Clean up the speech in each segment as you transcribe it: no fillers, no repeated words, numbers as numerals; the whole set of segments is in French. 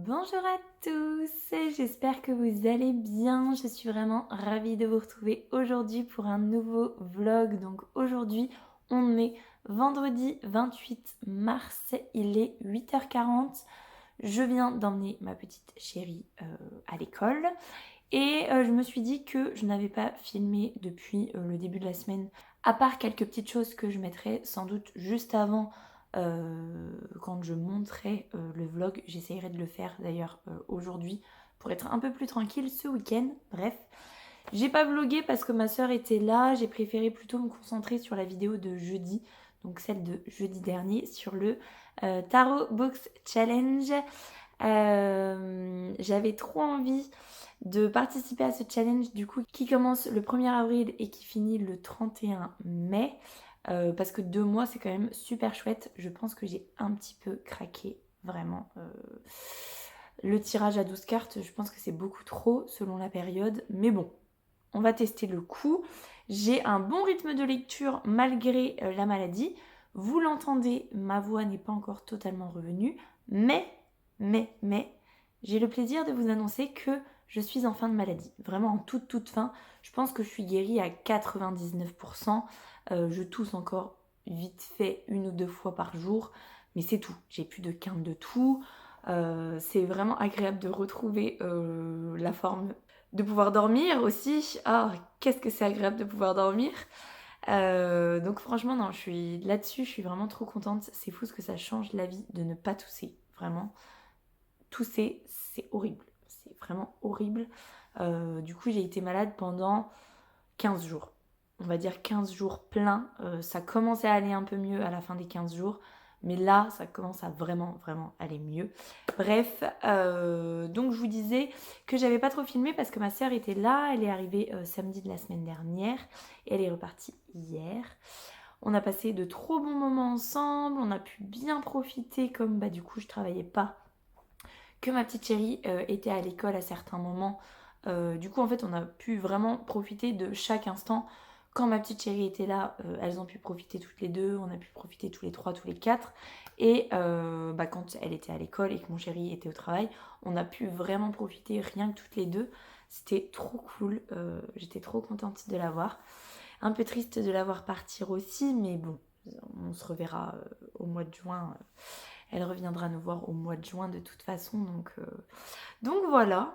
Bonjour à tous, j'espère que vous allez bien. Je suis vraiment ravie de vous retrouver aujourd'hui pour un nouveau vlog. Donc aujourd'hui, on est vendredi 28 mars, il est 8h40. Je viens d'emmener ma petite chérie à l'école et je me suis dit que je n'avais pas filmé depuis le début de la semaine, à part quelques petites choses que je mettrai sans doute juste avant. Quand je monterai le vlog, j'essayerai de le faire d'ailleurs aujourd'hui pour être un peu plus tranquille ce week-end. Bref, j'ai pas vlogué parce que ma soeur était là, j'ai préféré plutôt me concentrer sur la vidéo de jeudi, donc celle de jeudi dernier sur le Tarot Box Challenge. J'avais trop envie de participer à ce challenge du coup qui commence le 1er avril et qui finit le 31 mai. Parce que 2 mois c'est quand même super chouette. Je pense que j'ai un petit peu craqué vraiment. Le tirage à 12 cartes, je pense que c'est beaucoup trop selon la période. Mais bon, on va tester le coup. J'ai un bon rythme de lecture malgré la maladie. Vous l'entendez, ma voix n'est pas encore totalement revenue. Mais, j'ai le plaisir de vous annoncer que je suis en fin de maladie. Vraiment en toute fin. Je pense que je suis guérie à 99%. Je tousse encore vite fait 1 ou 2 fois par jour. Mais c'est tout. J'ai plus de quinte de tout. C'est vraiment agréable de retrouver la forme, de pouvoir dormir aussi. Ah, qu'est-ce que c'est agréable de pouvoir dormir. Donc franchement, non, je suis là-dessus, je suis vraiment trop contente. C'est fou ce que ça change la vie de ne pas tousser. Vraiment, tousser, c'est horrible. C'est vraiment horrible. Du coup, j'ai été malade pendant 15 jours. On va dire 15 jours pleins. Ça commençait à aller un peu mieux à la fin des 15 jours. Mais là, ça commence à vraiment aller mieux. Bref, donc je vous disais que j'avais pas trop filmé parce que ma soeur était là. Elle est arrivée samedi de la semaine dernière et elle est repartie hier. On a passé de trop bons moments ensemble. On a pu bien profiter comme du coup je travaillais pas, que ma petite chérie était à l'école à certains moments. Du coup en fait on a pu vraiment profiter de chaque instant. Quand ma petite chérie était là, elles ont pu profiter toutes les deux, on a pu profiter tous les trois, tous les quatre. Et quand elle était à l'école et que mon chéri était au travail, on a pu vraiment profiter rien que toutes les deux. C'était trop cool, j'étais trop contente de la voir. Un peu triste de la voir partir aussi, mais bon, on se reverra au mois de juin. Elle reviendra nous voir au mois de juin de toute façon, donc voilà.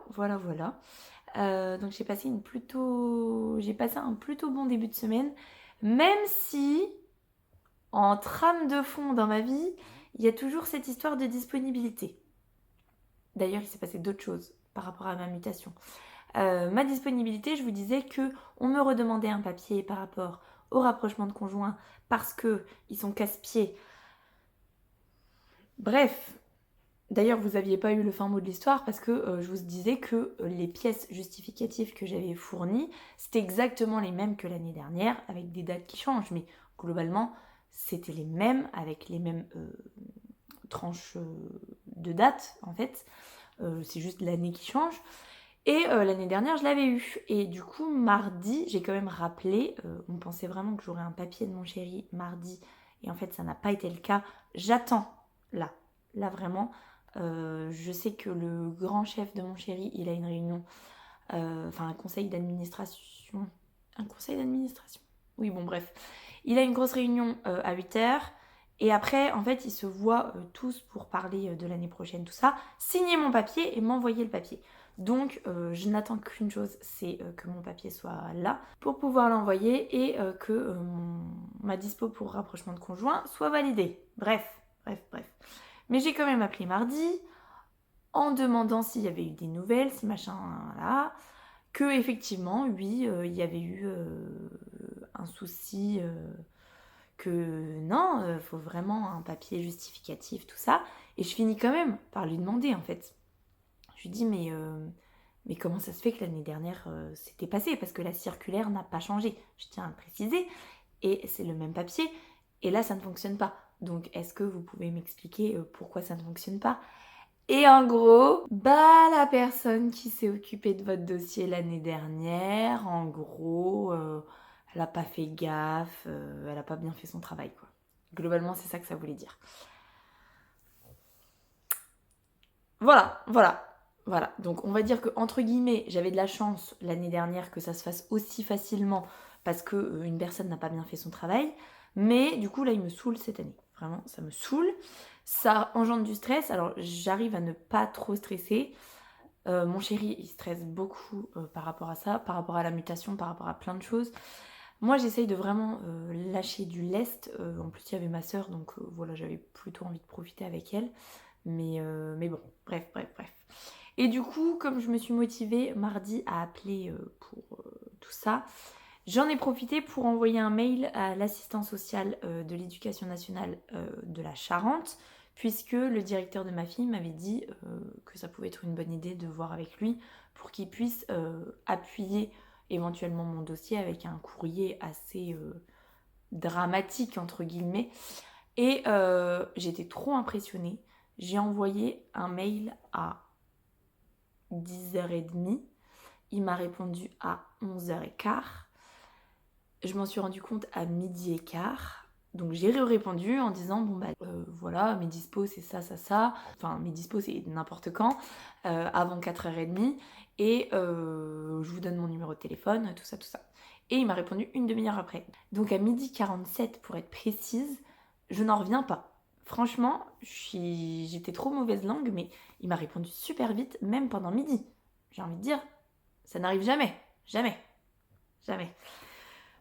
Donc j'ai passé un plutôt bon début de semaine, même si en trame de fond dans ma vie, il y a toujours cette histoire de disponibilité. D'ailleurs, il s'est passé d'autres choses par rapport à ma mutation. Ma disponibilité, je vous disais que on me redemandait un papier par rapport au rapprochement de conjoints parce que ils sont casse-pieds. Bref. D'ailleurs, vous n'aviez pas eu le fin mot de l'histoire parce que je vous disais que les pièces justificatives que j'avais fournies, c'était exactement les mêmes que l'année dernière, avec des dates qui changent. Mais globalement, c'était les mêmes, avec les mêmes tranches de dates, en fait. C'est juste l'année qui change. Et l'année dernière, je l'avais eu. Et du coup, mardi, j'ai quand même rappelé, on pensait vraiment que j'aurais un papier de mon chéri mardi. Et en fait, ça n'a pas été le cas. J'attends, là vraiment. Je sais que le grand chef de mon chéri, il a une réunion, un conseil d'administration. Un conseil d'administration. Oui, bon, bref. Il a une grosse réunion à 8h. Et après, en fait, ils se voient tous pour parler de l'année prochaine, tout ça. Signer mon papier et m'envoyer le papier. Donc, je n'attends qu'une chose, c'est que mon papier soit là pour pouvoir l'envoyer et que ma dispo pour rapprochement de conjoint soit validée. Bref. Mais j'ai quand même appelé mardi en demandant s'il y avait eu des nouvelles, si machin, là. Que effectivement, oui, il y avait eu un souci, que non, faut vraiment un papier justificatif, tout ça. Et je finis quand même par lui demander, en fait. Je lui dis, mais comment ça se fait que l'année dernière, c'était passé? Parce que la circulaire n'a pas changé. Je tiens à le préciser. Et c'est le même papier. Et là, ça ne fonctionne pas. Donc, est-ce que vous pouvez m'expliquer pourquoi ça ne fonctionne pas? Et en gros, la personne qui s'est occupée de votre dossier l'année dernière, en gros, elle a pas fait gaffe, elle a pas bien fait son travail, quoi. Globalement, c'est ça que ça voulait dire. Voilà. Donc on va dire que entre guillemets, j'avais de la chance l'année dernière que ça se fasse aussi facilement parce que une personne n'a pas bien fait son travail. Mais du coup là, il me saoule cette année. Vraiment, ça me saoule. Ça engendre du stress. Alors j'arrive à ne pas trop stresser. Mon chéri, il stresse beaucoup par rapport à ça, par rapport à la mutation, par rapport à plein de choses. Moi, j'essaye de vraiment lâcher du lest. En plus, il y avait ma sœur, donc voilà, j'avais plutôt envie de profiter avec elle. Mais bon, bref. Et du coup, comme je me suis motivée mardi à appeler pour tout ça, j'en ai profité pour envoyer un mail à l'assistant social de l'éducation nationale de la Charente, puisque le directeur de ma fille m'avait dit que ça pouvait être une bonne idée de voir avec lui pour qu'il puisse appuyer éventuellement mon dossier avec un courrier assez dramatique, entre guillemets. Et j'étais trop impressionnée. J'ai envoyé un mail à 10h30. Il m'a répondu à 11h15. Je m'en suis rendu compte à 12h15. Donc j'ai répondu en disant bon bah voilà, mes dispos c'est ça. Enfin mes dispos c'est n'importe quand, avant 4h30. Et je vous donne mon numéro de téléphone, tout ça. Et il m'a répondu une demi-heure après. Donc à 12h47 pour être précise, je n'en reviens pas. Franchement, j'étais trop mauvaise langue, mais il m'a répondu super vite, même pendant midi. J'ai envie de dire, ça n'arrive jamais.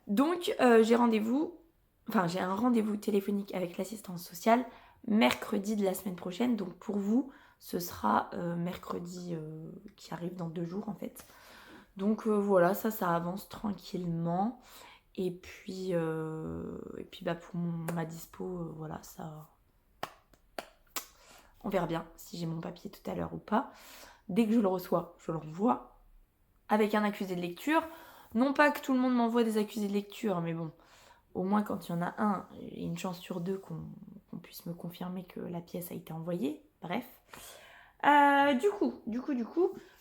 Donc j'ai un rendez-vous téléphonique avec l'assistance sociale mercredi de la semaine prochaine. Donc pour vous, ce sera mercredi qui arrive dans 2 jours en fait. Donc voilà, ça avance tranquillement. Et puis bah pour ma dispo, voilà, ça... On verra bien si j'ai mon papier tout à l'heure ou pas. Dès que je le reçois, je l'envoie avec un accusé de lecture. Non pas que tout le monde m'envoie des accusés de lecture, mais bon, au moins quand il y en a un, il y a une chance sur 2 qu'on puisse me confirmer que la pièce a été envoyée. Bref. Du coup,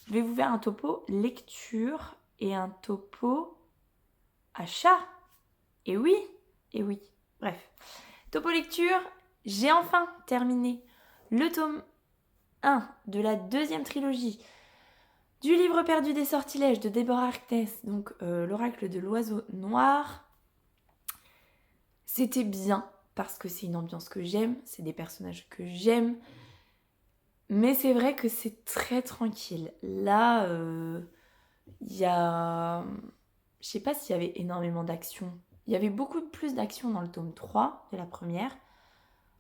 je vais vous faire un topo lecture et un topo achat. Et oui. Bref. Topo lecture, j'ai enfin terminé le tome 1 de la 2e trilogie du livre perdu des sortilèges de Deborah Harkness, donc l'oracle de l'oiseau noir. C'était bien parce que c'est une ambiance que j'aime, c'est des personnages que j'aime, mais c'est vrai que c'est très tranquille. Là, il y a... Je sais pas s'il y avait énormément d'action. Il y avait beaucoup plus d'action dans le tome 3 de la première.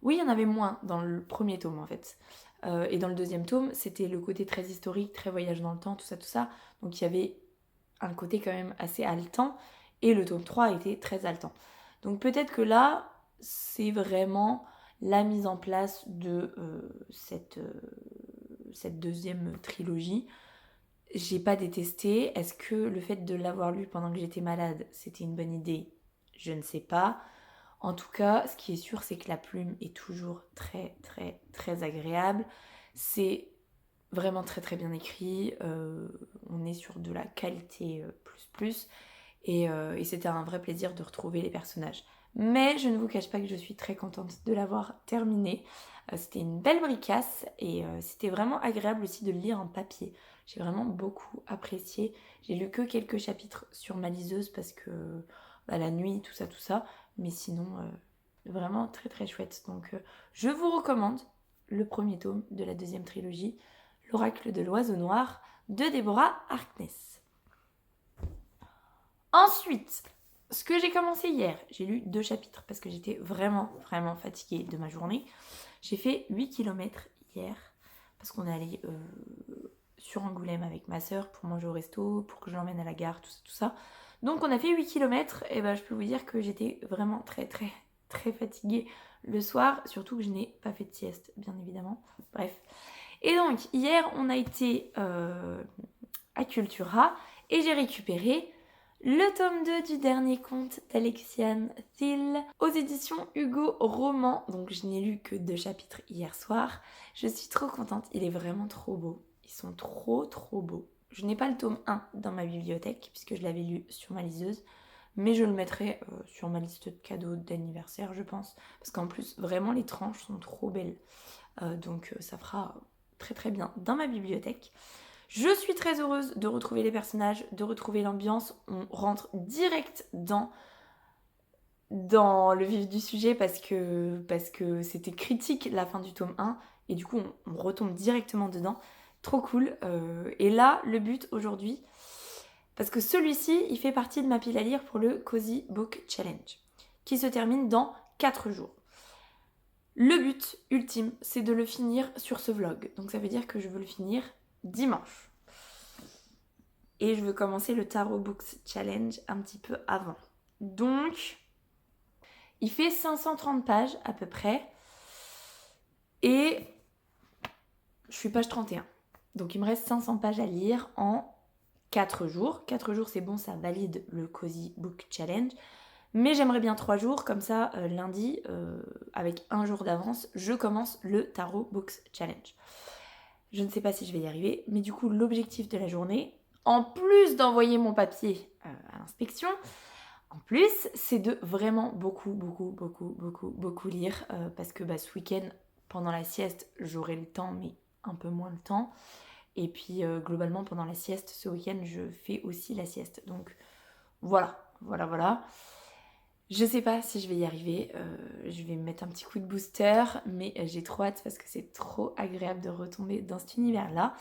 Oui, il y en avait moins dans le premier tome en fait. Et dans le 2e tome, c'était le côté très historique, très voyage dans le temps, tout ça. Donc il y avait un côté quand même assez haletant. Et le tome 3 était très haletant. Donc peut-être que là, c'est vraiment la mise en place de cette 2e trilogie. J'ai pas détesté. Est-ce que le fait de l'avoir lu pendant que j'étais malade, c'était une bonne idée? Je ne sais pas. En tout cas, ce qui est sûr, c'est que la plume est toujours très agréable. C'est vraiment très bien écrit. On est sur de la qualité plus. Et c'était un vrai plaisir de retrouver les personnages. Mais je ne vous cache pas que je suis très contente de l'avoir terminé. C'était une belle bricasse et c'était vraiment agréable aussi de le lire en papier. J'ai vraiment beaucoup apprécié. J'ai lu que quelques chapitres sur ma liseuse parce que la nuit, tout ça. Mais sinon, vraiment très chouette. Donc je vous recommande le premier tome de la 2e trilogie, l'oracle de l'oiseau noir de Deborah Harkness. Ensuite, ce que j'ai commencé hier, j'ai lu 2 chapitres parce que j'étais vraiment fatiguée de ma journée. J'ai fait 8 km hier parce qu'on est allé sur Angoulême avec ma soeur pour manger au resto, pour que je l'emmène à la gare, tout ça. Donc on a fait 8 km et ben je peux vous dire que j'étais vraiment très fatiguée le soir, surtout que je n'ai pas fait de sieste, bien évidemment. Bref. Et donc hier on a été à Cultura et j'ai récupéré le tome 2 du dernier conte d'Alexiane Thiel aux éditions Hugo Roman. Donc je n'ai lu que 2 chapitres hier soir. Je suis trop contente, il est vraiment trop beau. Ils sont trop beaux. Je n'ai pas le tome 1 dans ma bibliothèque puisque je l'avais lu sur ma liseuse. Mais je le mettrai sur ma liste de cadeaux d'anniversaire, je pense. Parce qu'en plus, vraiment, les tranches sont trop belles. Donc ça fera très très bien dans ma bibliothèque. Je suis très heureuse de retrouver les personnages, de retrouver l'ambiance. On rentre direct dans le vif du sujet parce que c'était critique la fin du tome 1 et du coup on retombe directement dedans. Trop cool. Et là, le but aujourd'hui, parce que celui-ci, il fait partie de ma pile à lire pour le Cozy Book Challenge, qui se termine dans 4 jours. Le but ultime, c'est de le finir sur ce vlog. Donc ça veut dire que je veux le finir dimanche. Et je veux commencer le Tarot Books Challenge un petit peu avant. Donc, il fait 530 pages à peu près. Et je suis page 31. Donc il me reste 500 pages à lire en 4 jours. 4 jours, c'est bon, ça valide le Cozy Book Challenge. Mais j'aimerais bien 3 jours, comme ça, lundi, avec un jour d'avance, je commence le Tarot Books Challenge. Je ne sais pas si je vais y arriver, mais du coup, l'objectif de la journée, en plus d'envoyer mon papier à l'inspection, en plus, c'est de vraiment beaucoup lire, parce que ce week-end, pendant la sieste, j'aurai le temps, mais un peu moins le temps. Et puis, globalement, pendant la sieste, ce week-end, je fais aussi la sieste. Donc, voilà. Je sais pas si je vais y arriver, je vais me mettre un petit coup de booster, mais j'ai trop hâte parce que c'est trop agréable de retomber dans cet univers-là.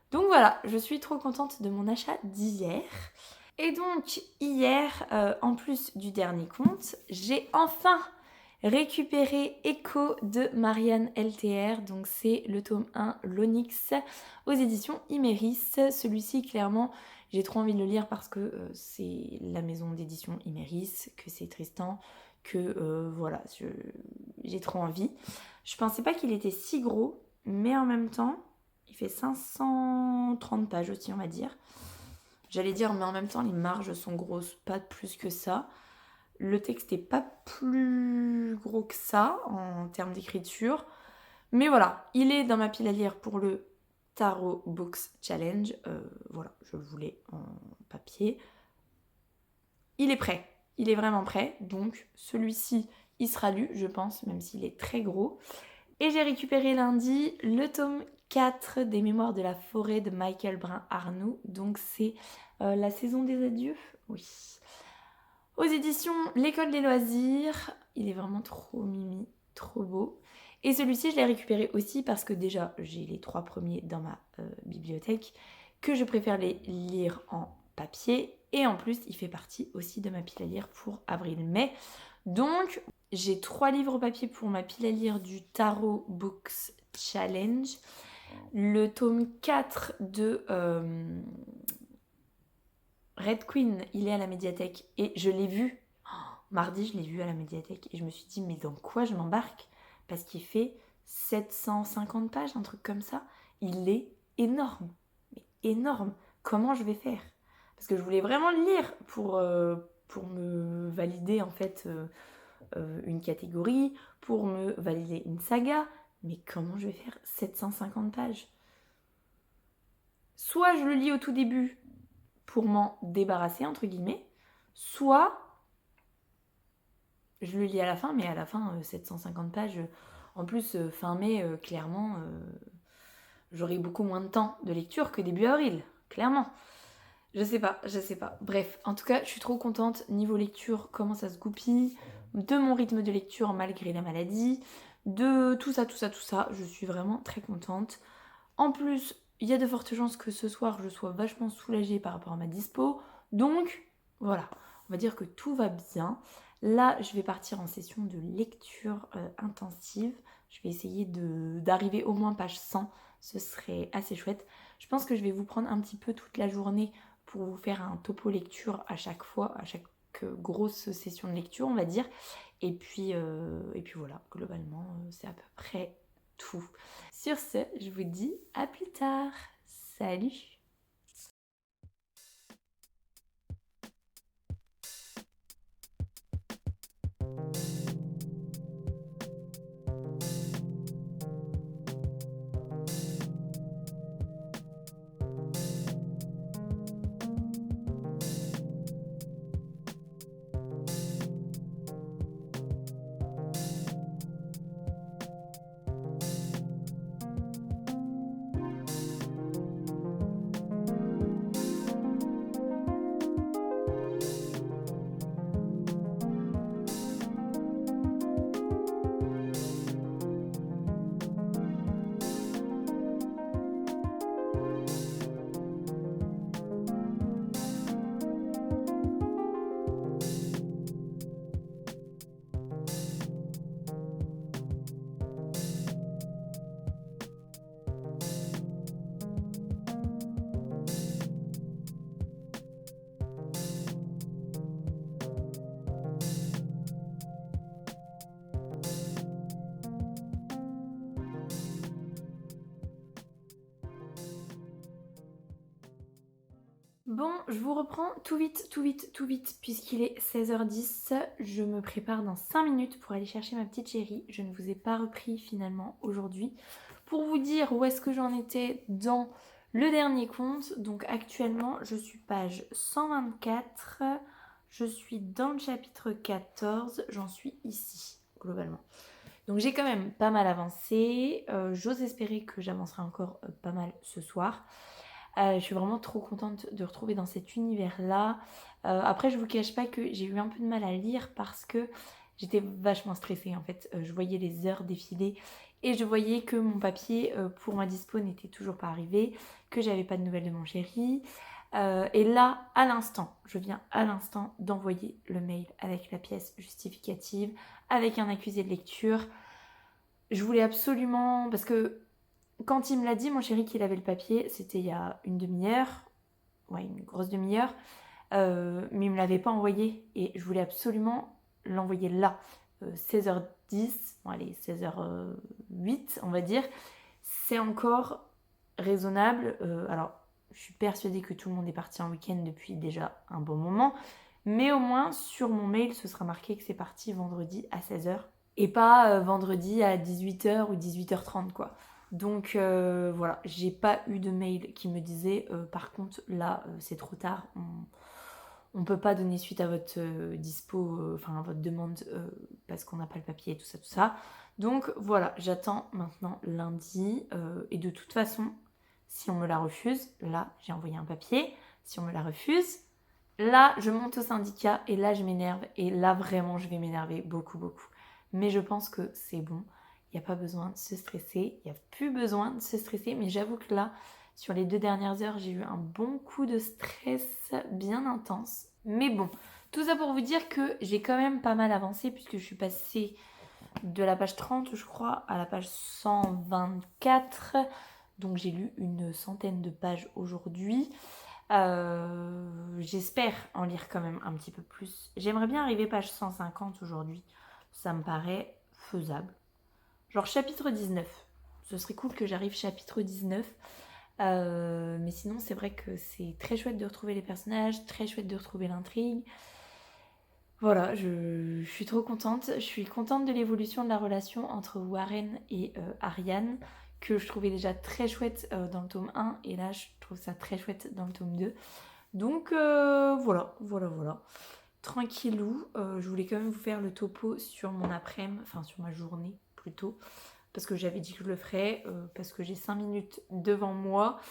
Donc voilà, je suis trop contente de mon achat d'hier. Et donc hier, en plus du dernier conte, j'ai enfin récupéré Echo de Marianne LTR. Donc c'est le tome 1, l'Onyx, aux éditions Iméris. Celui-ci, clairement, j'ai trop envie de le lire parce que c'est la maison d'édition Iméris, que c'est Tristan, que voilà, j'ai trop envie. Je pensais pas qu'il était si gros, mais en même temps, il fait 530 pages aussi, on va dire. J'allais dire, mais en même temps, les marges sont grosses, pas plus que ça. Le texte n'est pas plus gros que ça en termes d'écriture. Mais voilà, il est dans ma pile à lire pour le Tarot Books Challenge. Voilà, je le voulais en papier. Il est prêt, il est vraiment prêt. Donc celui-ci, il sera lu, je pense, même s'il est très gros. Et j'ai récupéré lundi le tome 4 des Mémoires de la forêt de Michael Brun-Arnoux. Donc c'est la saison des adieux, oui. Aux éditions L'École des loisirs. Il est vraiment trop mimi, trop beau. Et celui-ci, je l'ai récupéré aussi parce que déjà, j'ai les 3 premiers dans ma bibliothèque, que je préfère les lire en papier. Et en plus, il fait partie aussi de ma pile à lire pour avril-mai. Donc, j'ai 3 livres papier pour ma pile à lire du Tarot Books Challenge. Le tome 4 de Red Queen, il est à la médiathèque et je l'ai vu. Mardi, je l'ai vu à la médiathèque et je me suis dit, mais dans quoi je m'embarque? Parce qu'il fait 750 pages, un truc comme ça. Il est énorme. Mais énorme. Comment je vais faire? Parce que je voulais vraiment le lire pour me valider en fait une catégorie, pour me valider une saga. Mais comment je vais faire 750 pages? Soit je le lis au tout début pour m'en débarrasser, entre guillemets, soit je le lis à la fin, mais à la fin, 750 pages, en plus, fin mai, clairement, j'aurai beaucoup moins de temps de lecture que début avril, clairement. Je sais pas. Bref, en tout cas, je suis trop contente, niveau lecture, comment ça se goupille, de mon rythme de lecture malgré la maladie, de tout ça, je suis vraiment très contente. En plus, il y a de fortes chances que ce soir, je sois vachement soulagée par rapport à ma dispo. Donc, voilà, on va dire que tout va bien. Là, je vais partir en session de lecture intensive. Je vais essayer d'arriver au moins page 100. Ce serait assez chouette. Je pense que je vais vous prendre un petit peu toute la journée pour vous faire un topo lecture à chaque fois, à chaque grosse session de lecture, on va dire. Et puis voilà, globalement, c'est à peu près tout. Sur ce, je vous dis à plus tard. Salut! Bon, je vous reprends tout vite, puisqu'il est 16h10. Je me prépare dans 5 minutes pour aller chercher ma petite chérie. Je ne vous ai pas repris finalement aujourd'hui. Pour vous dire où est-ce que j'en étais dans le dernier compte. Donc actuellement, je suis page 124. Je suis dans le chapitre 14. J'en suis ici, globalement. Donc j'ai quand même pas mal avancé. J'ose espérer que j'avancerai encore pas mal ce soir. Je suis vraiment trop contente de retrouver dans cet univers-là. Après, je vous cache pas que j'ai eu un peu de mal à lire parce que j'étais vachement stressée en fait. Je voyais les heures défiler et je voyais que mon papier pour ma dispo n'était toujours pas arrivé, que j'avais pas de nouvelles de mon chéri. Et là, à l'instant, je viens à l'instant d'envoyer le mail avec la pièce justificative, avec un accusé de lecture. Je voulais absolument, parce que quand il me l'a dit, mon chéri, qu'il avait le papier, c'était il y a une demi-heure, ouais, une grosse demi-heure, mais il me l'avait pas envoyé et je voulais absolument l'envoyer là. 16h10, bon allez, 16h08, on va dire, c'est encore raisonnable. Alors, je suis persuadée que tout le monde est parti en week-end depuis déjà un bon moment, mais au moins sur mon mail, ce sera marqué que c'est parti vendredi à 16h et pas vendredi à 18h ou 18h30 quoi. Donc voilà, j'ai pas eu de mail qui me disait par contre là c'est trop tard, on peut pas donner suite à votre dispo, enfin à votre demande parce qu'on n'a pas le papier et tout ça, tout ça. Donc voilà, j'attends maintenant lundi et de toute façon, si on me la refuse, là j'ai envoyé un papier, si on me la refuse, là je monte au syndicat et là je m'énerve et là vraiment je vais m'énerver beaucoup beaucoup. Mais je pense que c'est bon, il n'y a pas besoin de se stresser, il n'y a plus besoin de se stresser, mais j'avoue que là, sur les 2 dernières heures, j'ai eu un bon coup de stress bien intense. Mais bon, tout ça pour vous dire que j'ai quand même pas mal avancé puisque je suis passée de la page 30, je crois, à la page 124. Donc j'ai lu une centaine de pages aujourd'hui. J'espère en lire quand même un petit peu plus. J'aimerais bien arriver page 150 aujourd'hui. Ça me paraît faisable. Genre chapitre 19. Ce serait cool que j'arrive chapitre 19. Mais sinon, c'est vrai que c'est très chouette de retrouver les personnages, très chouette de retrouver l'intrigue. Voilà, je suis trop contente. Je suis contente de l'évolution de la relation entre Warren et Ariane, que je trouvais déjà très chouette dans le tome 1, et là, je trouve ça très chouette dans le tome 2. Donc voilà. Tranquillou, je voulais quand même vous faire le topo sur mon après-midi, enfin sur ma journée plutôt, parce que j'avais dit que je le ferais, parce que j'ai 5 minutes devant moi,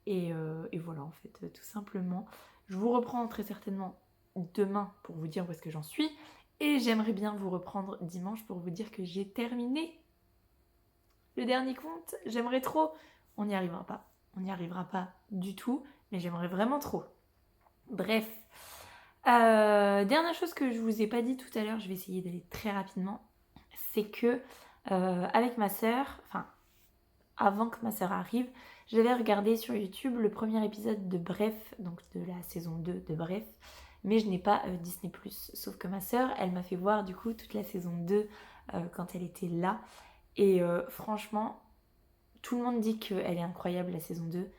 et voilà en fait, tout simplement. Je vous reprends très certainement demain pour vous dire où est-ce que j'en suis, et j'aimerais bien vous reprendre dimanche pour vous dire que j'ai terminé le dernier conte. J'aimerais trop, on n'y arrivera pas du tout, mais j'aimerais vraiment trop. Bref, dernière chose que je vous ai pas dit tout à l'heure, je vais essayer d'aller très rapidement, c'est que avec ma sœur, enfin avant que ma sœur arrive, j'avais regardé sur YouTube le premier épisode de Bref, donc de la saison 2 de Bref, mais je n'ai pas Disney+. Sauf que ma sœur, elle m'a fait voir du coup toute la saison 2 quand elle était là. Et franchement, tout le monde dit qu'elle est incroyable la saison 2.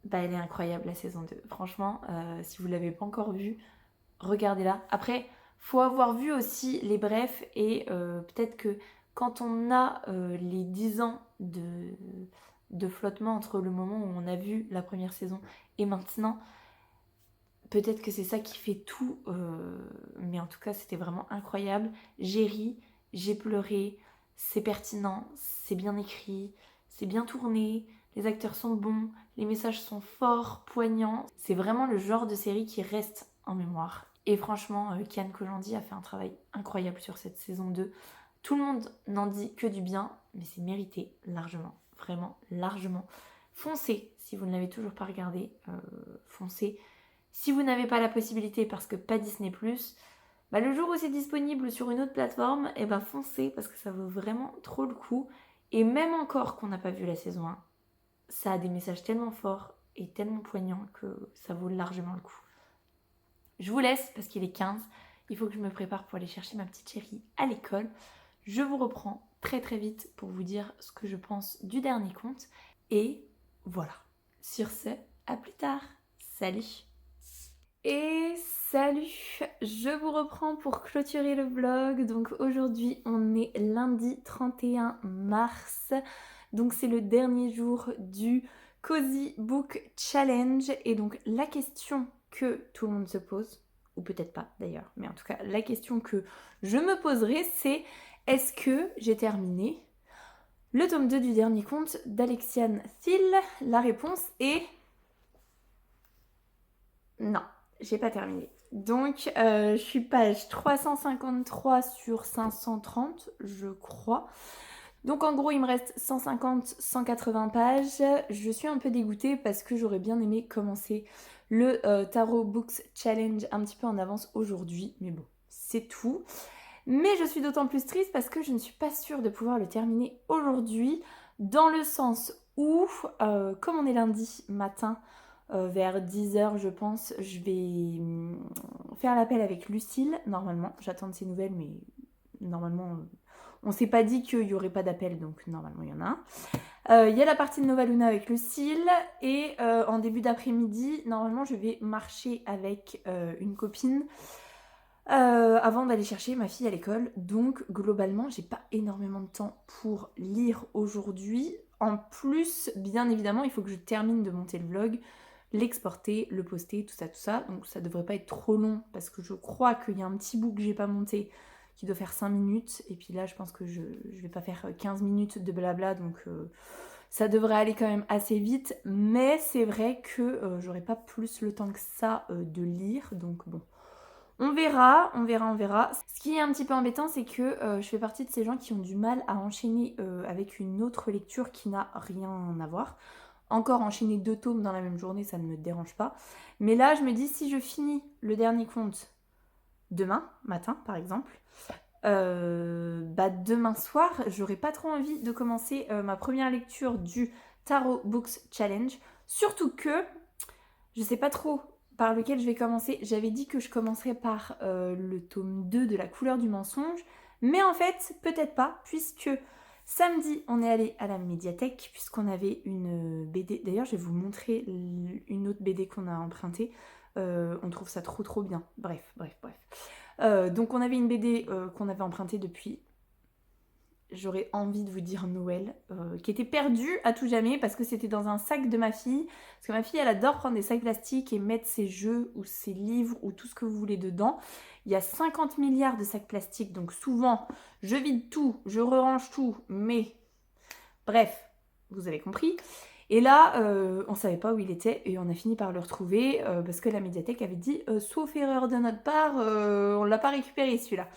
Bah elle est incroyable la saison 2. Franchement, si vous ne l'avez pas encore vue, regardez-la. Après, faut avoir vu aussi les brefs et peut-être que quand on a les 10 ans de flottement entre le moment où on a vu la première saison et maintenant, peut-être que c'est ça qui fait tout. Mais en tout cas, c'était vraiment incroyable. J'ai ri, j'ai pleuré, c'est pertinent, c'est bien écrit, c'est bien tourné, les acteurs sont bons, les messages sont forts, poignants. C'est vraiment le genre de série qui reste en mémoire. Et franchement, Kian Kojandi a fait un travail incroyable sur cette saison 2. Tout le monde n'en dit que du bien, mais c'est mérité largement, vraiment largement. Foncez, si vous ne l'avez toujours pas regardé, foncez. Si vous n'avez pas la possibilité parce que pas Disney+, bah le jour où c'est disponible sur une autre plateforme, et bah foncez parce que ça vaut vraiment trop le coup. Et même encore qu'on n'a pas vu la saison 1, ça a des messages tellement forts et tellement poignants que ça vaut largement le coup. Je vous laisse parce qu'il est 15. Il faut que je me prépare pour aller chercher ma petite chérie à l'école. Je vous reprends très très vite pour vous dire ce que je pense du dernier conte. Et voilà. Sur ce, à plus tard. Salut! Et salut! Je vous reprends pour clôturer le vlog. Donc aujourd'hui on est lundi 31 mars. Donc c'est le dernier jour du Cozy Book Challenge. Et donc la question que tout le monde se pose, ou peut-être pas d'ailleurs, mais en tout cas la question que je me poserai, c'est est-ce que j'ai terminé le tome 2 du dernier conte d'Alexiane Thiel? La réponse est non, j'ai pas terminé. Donc je suis page 353 sur 530, je crois. Donc en gros il me reste 150-180 pages. Je suis un peu dégoûtée parce que j'aurais bien aimé commencer le Tarot Books Challenge un petit peu en avance aujourd'hui. Mais bon, c'est tout. Mais je suis d'autant plus triste parce que je ne suis pas sûre de pouvoir le terminer aujourd'hui. Dans le sens où, comme on est lundi matin, vers 10h je pense, je vais faire l'appel avec Lucille, normalement. J'attends de ses nouvelles, mais normalement, on s'est pas dit qu'il n'y aurait pas d'appel, donc normalement il y en a un. Il y a la partie de Nova Luna avec Lucille, et en début d'après-midi, normalement je vais marcher avec une copine avant d'aller chercher ma fille à l'école. Donc globalement j'ai pas énormément de temps pour lire aujourd'hui. En plus, bien évidemment, il faut que je termine de monter le vlog, l'exporter, le poster, tout ça. Donc ça devrait pas être trop long parce que je crois qu'il y a un petit bout que j'ai pas monté qui doit faire 5 minutes. Et puis là je pense que je vais pas faire 15 minutes de blabla, donc ça devrait aller quand même assez vite. Mais c'est vrai que j'aurai pas plus le temps que ça de lire. Donc bon, on verra. Ce qui est un petit peu embêtant, c'est que je fais partie de ces gens qui ont du mal à enchaîner avec une autre lecture qui n'a rien à voir. Encore enchaîner 2 tomes dans la même journée, ça ne me dérange pas. Mais là, je me dis, si je finis le dernier conte demain matin, par exemple, demain soir, j'aurais pas trop envie de commencer ma première lecture du Tarot Books Challenge. Surtout que je sais pas trop par lequel je vais commencer. J'avais dit que je commencerais par le tome 2 de La couleur du mensonge. Mais en fait, peut-être pas, puisque samedi, on est allé à la médiathèque, puisqu'on avait une BD. D'ailleurs, je vais vous montrer une autre BD qu'on a empruntée. On trouve ça trop bien. Bref. Donc on avait une BD qu'on avait empruntée depuis, j'aurais envie de vous dire Noël, qui était perdue à tout jamais parce que c'était dans un sac de ma fille. Parce que ma fille, elle adore prendre des sacs plastiques et mettre ses jeux ou ses livres ou tout ce que vous voulez dedans. Il y a 50 milliards de sacs plastiques, donc souvent, je vide tout, je rerange tout, mais bref, vous avez compris. Et là, on savait pas où il était et on a fini par le retrouver parce que la médiathèque avait dit sauf erreur de notre part, on l'a pas récupéré celui-là.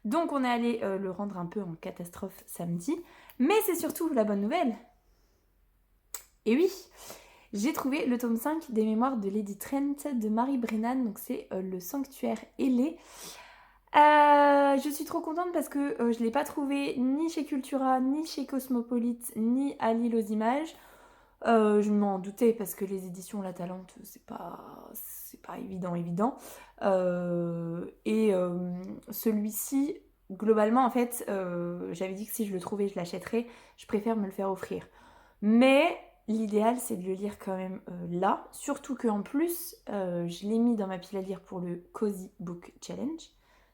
Donc on est allé le rendre un peu en catastrophe samedi. Mais c'est surtout la bonne nouvelle. Et oui, j'ai trouvé le tome 5 des mémoires de Lady Trent de Mary Brennan. Donc c'est le sanctuaire ailé. Je suis trop contente parce que je ne l'ai pas trouvé ni chez Cultura, ni chez Cosmopolite, ni à l'île aux images. Je m'en doutais parce que les éditions La Talente, c'est pas évident. Celui-ci, globalement, en fait, j'avais dit que si je le trouvais, je l'achèterais. Je préfère me le faire offrir. Mais l'idéal, c'est de le lire quand même là. Surtout qu'en plus, je l'ai mis dans ma pile à lire pour le Cozy Book Challenge.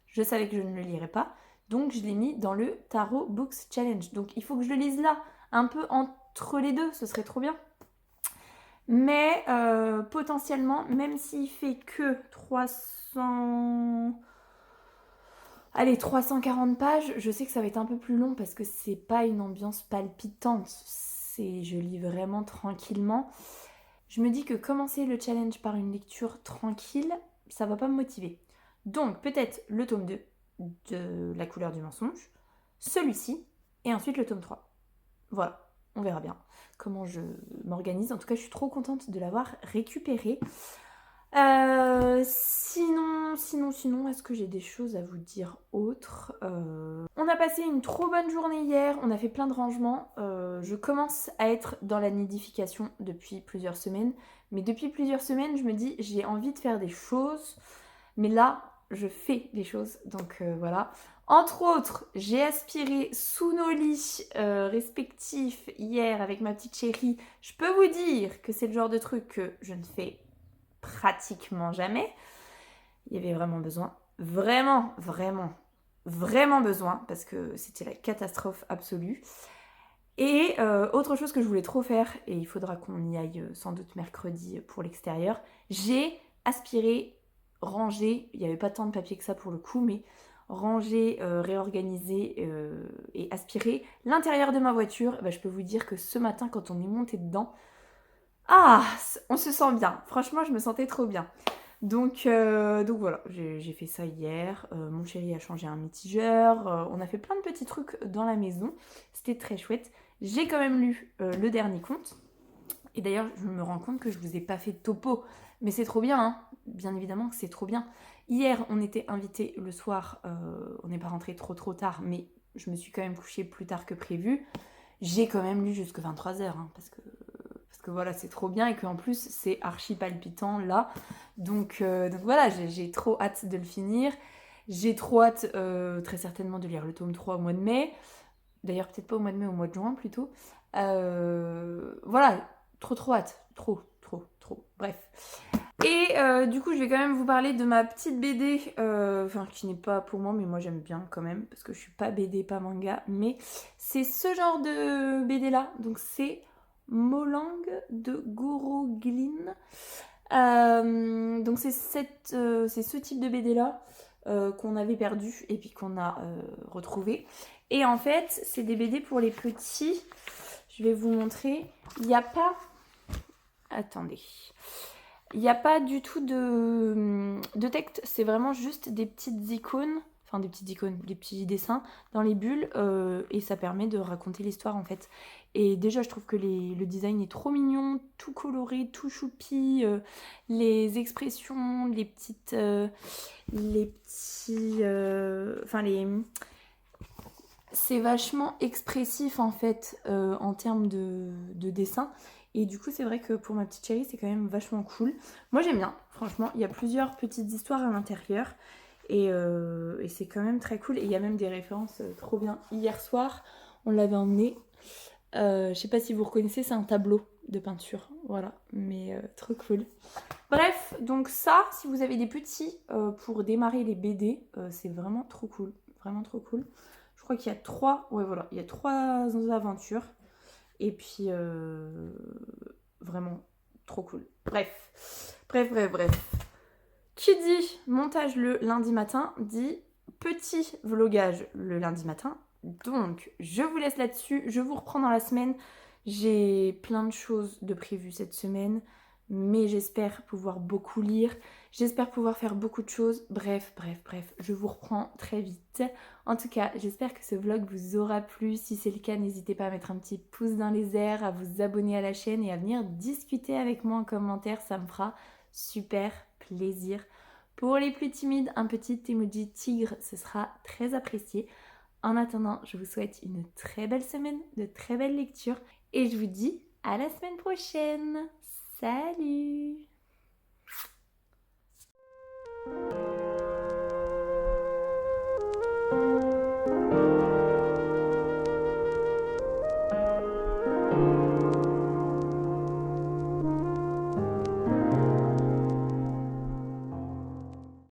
Je savais que je ne le lirais pas. Donc, je l'ai mis dans le Tarot Books Challenge. Donc, il faut que je le lise là, un peu entre les deux, ce serait trop bien. Mais potentiellement, même s'il fait que 340 pages, je sais que ça va être un peu plus long parce que c'est pas une ambiance palpitante. Je lis vraiment tranquillement. Je me dis que commencer le challenge par une lecture tranquille, ça va pas me motiver. Donc peut-être le tome 2 de La couleur du mensonge, celui-ci, et ensuite le tome 3. Voilà, on verra bien comment je m'organise. En tout cas, je suis trop contente de l'avoir récupéré. Sinon, est-ce que j'ai des choses à vous dire autres? On a passé une trop bonne journée hier, on a fait plein de rangements. Je commence à être dans la nidification depuis plusieurs semaines. Mais depuis plusieurs semaines, je me dis, j'ai envie de faire des choses. Mais là, je fais des choses, donc voilà. Entre autres, j'ai aspiré sous nos lits respectifs hier avec ma petite chérie. Je peux vous dire que c'est le genre de truc que je ne fais pratiquement jamais. Il y avait vraiment besoin, vraiment besoin, parce que c'était la catastrophe absolue. Et autre chose que je voulais trop faire, et il faudra qu'on y aille sans doute mercredi pour l'extérieur, j'ai aspiré, rangé, il n'y avait pas tant de papier que ça pour le coup, mais ranger, réorganiser et aspirer l'intérieur de ma voiture. Bah, je peux vous dire que ce matin, quand on est monté dedans, on se sent bien. Franchement, je me sentais trop bien. Donc voilà, j'ai fait ça hier. Mon chéri a changé un mitigeur. On a fait plein de petits trucs dans la maison. C'était très chouette. J'ai quand même lu le dernier conte. Et d'ailleurs, je me rends compte que je vous ai pas fait de topo. Mais c'est trop bien, hein. Bien évidemment que c'est trop bien. Hier, on était invités le soir. On n'est pas rentré trop tard, mais je me suis quand même couchée plus tard que prévu. J'ai quand même lu jusqu'à 23h, hein, parce que voilà, c'est trop bien et qu'en plus, c'est archi palpitant là. Donc voilà, j'ai trop hâte de le finir. J'ai trop hâte, très certainement, de lire le tome 3 au mois de mai. D'ailleurs, peut-être pas au mois de mai, au mois de juin plutôt. Voilà, trop hâte. Trop. Bref. Et du coup, je vais quand même vous parler de ma petite BD, qui n'est pas pour moi, mais moi j'aime bien quand même, parce que je suis pas BD, pas manga, mais c'est ce genre de BD là, donc c'est Molang de Goro Glin. Donc c'est ce type de BD là qu'on avait perdu et puis qu'on a retrouvé. Et en fait, c'est des BD pour les petits. Je vais vous montrer. Il n'y a pas... Attendez. Il n'y a pas du tout de texte, c'est vraiment juste des petites icônes, des petits dessins dans les bulles, et ça permet de raconter l'histoire en fait. Et déjà, je trouve que le design est trop mignon, tout coloré, tout choupi, les expressions, c'est vachement expressif en fait en termes de dessin. Et du coup, c'est vrai que pour ma petite chérie, c'est quand même vachement cool. Moi, j'aime bien, franchement. Il y a plusieurs petites histoires à l'intérieur. Et c'est quand même très cool. Et il y a même des références trop bien. Hier soir, on l'avait emmené. Je sais pas si vous reconnaissez, c'est un tableau de peinture. Voilà, mais trop cool. Bref, donc ça, si vous avez des petits pour démarrer les BD, c'est vraiment trop cool. Vraiment trop cool. Je crois qu'il y a 3... Ouais, voilà, il y a 3 aventures. Et puis, vraiment trop cool. Bref. Qui dit montage le lundi matin, dit petit vlogage le lundi matin. Donc, je vous laisse là-dessus. Je vous reprends dans la semaine. J'ai plein de choses de prévues cette semaine, mais j'espère pouvoir beaucoup lire. J'espère pouvoir faire beaucoup de choses. Bref, je vous reprends très vite. En tout cas, j'espère que ce vlog vous aura plu. Si c'est le cas, n'hésitez pas à mettre un petit pouce dans les airs, à vous abonner à la chaîne et à venir discuter avec moi en commentaire. Ça me fera super plaisir. Pour les plus timides, un petit emoji tigre, ce sera très apprécié. En attendant, je vous souhaite une très belle semaine, de très belles lectures et je vous dis à la semaine prochaine. Salut!